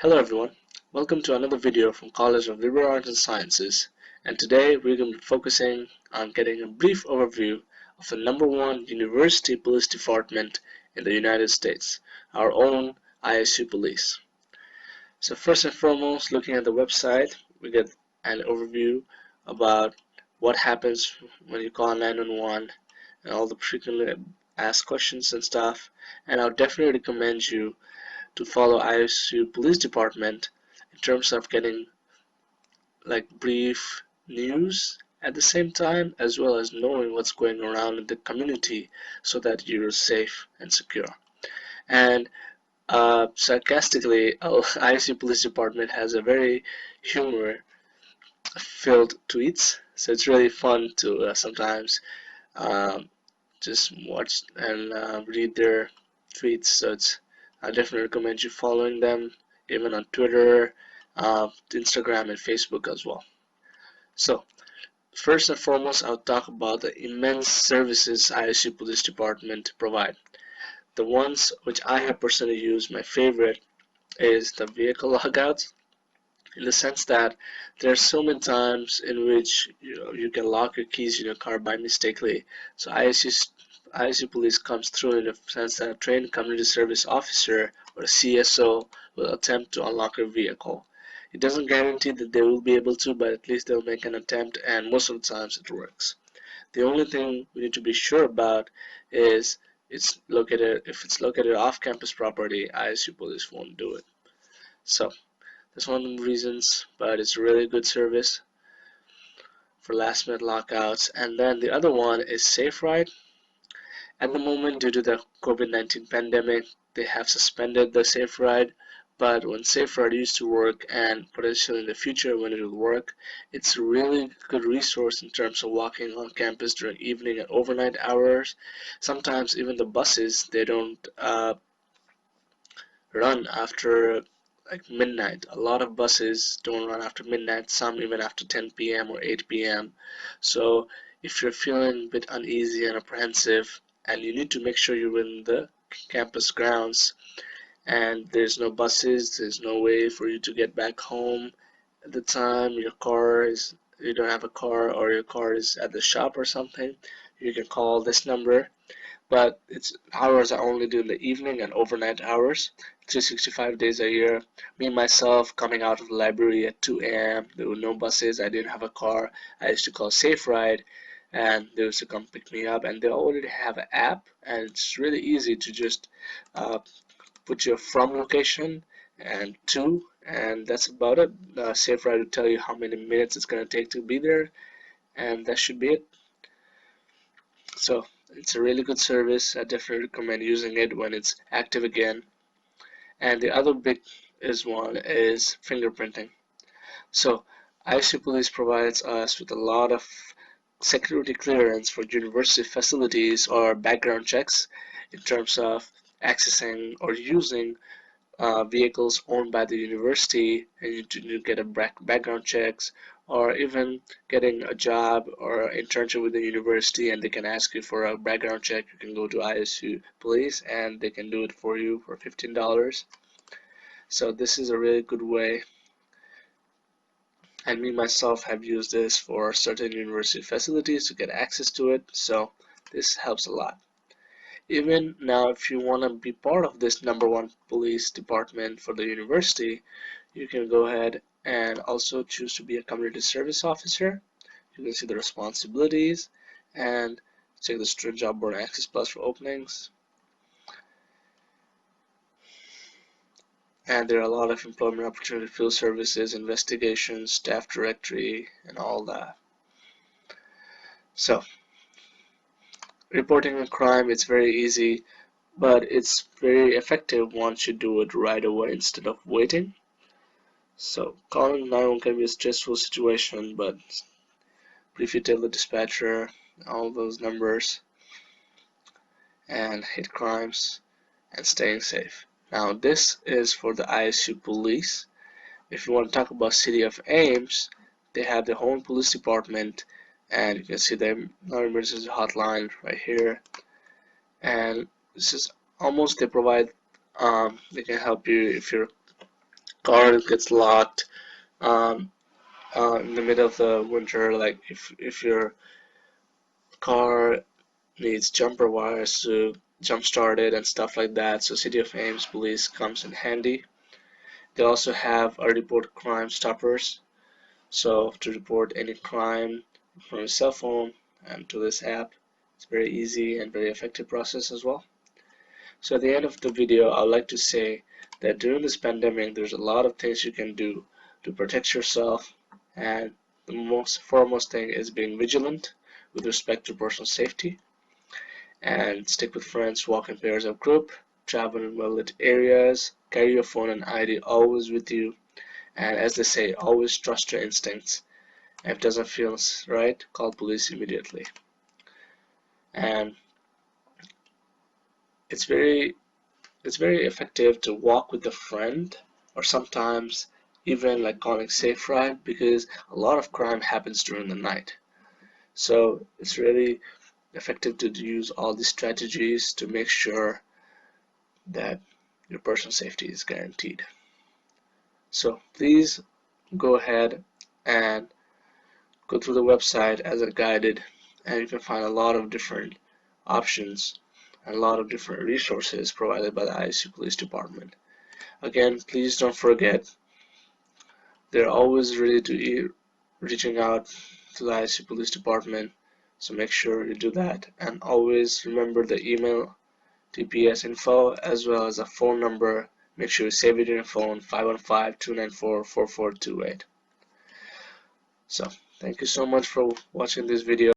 Hello everyone, welcome to another video from College of Liberal Arts and Sciences, and today we're going to be focusing on getting a brief overview of the #1 university police department in the United States, our own ISU Police. So first and foremost, looking at the website, we get an overview about what happens when you call 911 and all the frequently asked questions and stuff, and I would definitely recommend you to follow ISU Police Department in terms of getting like brief news at the same time, as well as knowing what's going around in the community so that you're safe and secure. And sarcastically, ISU Police Department has a very humor-filled tweets, so it's really fun to sometimes um, just watch and read their tweets. So I definitely recommend you following them, even on Twitter, Instagram, and Facebook as well. So first and foremost, I'll talk about the immense services ISU Police Department provide. The ones which I have personally used, my favorite is the vehicle logouts, in the sense that there are so many times in which you can lock your keys in your car by mistakenly. So ISU Police comes through in the sense that a trained community service officer or a CSO will attempt to unlock your vehicle. It doesn't guarantee that they will be able to, but at least they'll make an attempt, and most of the times it works. The only thing we need to be sure about is if it's located off campus property, ISU Police won't do it. So that's one of the reasons, but it's a really good service for last minute lockouts. And then the other one is SafeRide. At the moment, due to the COVID-19 pandemic, they have suspended the SafeRide. But when SafeRide used to work, and potentially in the future when it will work, it's a really good resource in terms of walking on campus during evening and overnight hours. Sometimes even the buses, they don't run after like midnight. A lot of buses don't run after midnight, some even after 10 p.m. or 8 p.m. So if you're feeling a bit uneasy and apprehensive and you need to make sure you're in the campus grounds and there's no buses, there's no way for you to get back home at the time, you don't have a car, or your car is at the shop or something, you can call this number, but its hours are only during the evening and overnight hours, 365 days a year. Me myself, coming out of the library at 2 a.m., there were no buses, I didn't have a car, I used to call SafeRide, and they used to come pick me up, and they already have an app, and it's really easy to just uh, put your from location and to, and that's about it. SafeRide will tell you how many minutes it's going to take to be there, and that should be it. So it's a really good service. I definitely recommend using it when it's active again. And the other big one is fingerprinting. So ISU Police provides us with a lot of security clearance for university facilities or background checks in terms of accessing or using vehicles owned by the university, and you need to get a background checks, or even getting a job or internship with the university and they can ask you for a background check. You can go to ISU Police and they can do it for you for $15. So this is a really good way, and me myself have used this for certain university facilities to get access to it, so this helps a lot. Even now, if you want to be part of this #1 police department for the university, you can go ahead and also choose to be a community service officer. You can see the responsibilities and check the student job board access plus for openings. And there are a lot of employment opportunity, field services, investigations, staff directory, and all that. So reporting a crime, it's very easy, but it's very effective once you do it right away instead of waiting. So calling 911 can be a stressful situation, but briefly tell the dispatcher all those numbers and hit crimes and staying safe. Now this is for the ISU Police. If you want to talk about City of Ames, they have their own police department, and you can see their non-emergency hotline right here. And this is almost, they provide they can help you if you're car gets locked in the middle of the winter, like if your car needs jumper wires to jump start it and stuff like that, so City of Ames Police comes in handy. They also have a report crime stoppers, so to report any crime from your cell phone and to this app, it's very easy and very effective process as well. So at the end of the video, I'd like to say that during this pandemic, there's a lot of things you can do to protect yourself, and the most foremost thing is being vigilant with respect to personal safety, and stick with friends, walk in pairs or group, travel in well-lit areas, carry your phone and ID always with you, and as they say, always trust your instincts. If it doesn't feel right, call police immediately. And it's very it's very effective to walk with a friend, or sometimes even like calling safe ride, because a lot of crime happens during the night. So it's really effective to use all these strategies to make sure that your personal safety is guaranteed. So please go ahead and go through the website as I guided, and you can find a lot of different options and a lot of different resources provided by the ISU Police Department. Again, please don't forget, they're always ready to reaching out to the ISU Police Department, so make sure you do that. And always remember the email TPS info as well as a phone number. Make sure you save it in your phone, 515-294-4428. So thank you so much for watching this video.